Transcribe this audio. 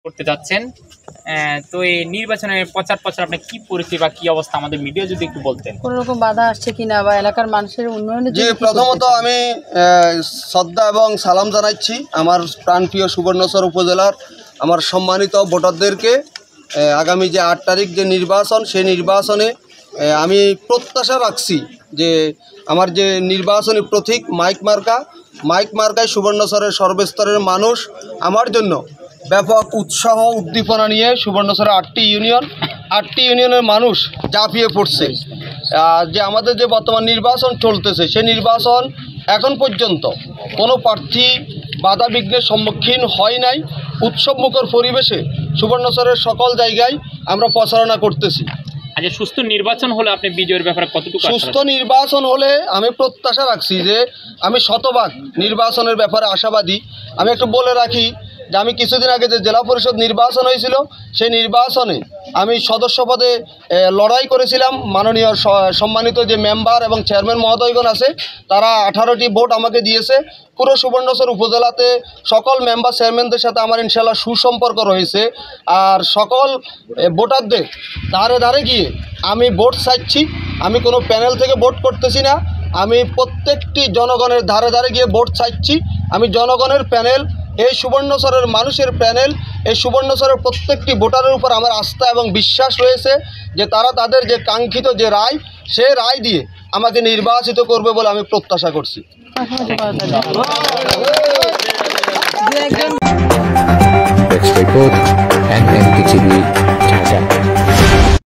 করতে যাচ্ছেন। তো এই নির্বাচনের প্রচার আপনি কি পরিস্থিতি বা কি অবস্থা আমাদের মিডিয়া যদি একটু বলতেন। কোনো রকম বাধা আসছে কিনা বা এলাকার মানুষের উন্নয়নের জন্য প্রথমত আমি শ্রদ্ধা এবং সালাম জানাচ্ছি আমার প্রাণপ্রিয় সুবর্ণচর উপজেলার আমার সম্মানিত ভোটারদেরকে। আগামী যে 8 তারিখ যে নির্বাচন, সেই নির্বাচনে আমি প্রত্যাশা রাখছি যে আমার যে নির্বাচনী প্রতীক মাইক মার্কায় সুবর্ণচরের সর্বস্তরের মানুষ আমার জন্য ব্যাপক উৎসাহ উদ্দীপনা নিয়ে সুবর্ণচরের 8টি ইউনিয়নের মানুষ ঝাঁপিয়ে পড়ছে। যে আমাদের যে বর্তমান নির্বাচন চলতেছে, সেই নির্বাচন এখন পর্যন্ত কোনো প্রার্থী বাধা বিঘ্নের সম্মুখীন হয় নাই। উৎসবমুখর পরিবেশে সুবর্ণচরের সকল জায়গায় আমরা প্রচারণা করতেছি। আচ্ছা, সুস্থ নির্বাচন হলে আপনি বিজয়ের ব্যাপারে কতটুকু? সুস্থ নির্বাচন হলে আমি প্রত্যাশা রাখছি যে আমি শতভাগ নির্বাচনের ব্যাপারে আশাবাদী। আমি একটু বলে রাখি যে আমি কিছুদিন আগে যে জেলা পরিষদ নির্বাচন হয়েছিল, সেই নির্বাচনে আমি সদস্য পদে লড়াই করেছিলাম। মাননীয় সম্মানিত যে মেম্বার এবং চেয়ারম্যান মহোদয়গণ আছে, তারা 18টি ভোট আমাকে দিয়েছে। পুরো সুবর্ণচর উপজেলাতে সকল মেম্বার চেয়ারম্যানদের সাথে আমার ইনশাল্লাহ সুসম্পর্ক রয়েছে। আর সকল ভোটারদের ধারে ধারে গিয়ে আমি ভোট চাইছি। আমি কোনো প্যানেল থেকে ভোট করতেছি না, আমি প্রত্যেকটি জনগণের ধারে ধারে গিয়ে ভোট চাইছি। আমি জনগণের প্যানেল, এই সুবর্ণচরের মানুষের প্যানেল, এই সুবর্ণচরের প্রত্যেকটি ভোটারের উপর আমার আস্থা এবং বিশ্বাস রয়েছে যে তারা তাদের যে কাঙ্ক্ষিত যে রায়, সেই রায় দিয়ে আমাকে নির্বাচিত করবে বলে আমি প্রত্যাশা করছি। Next report, NMTV, Dhaka.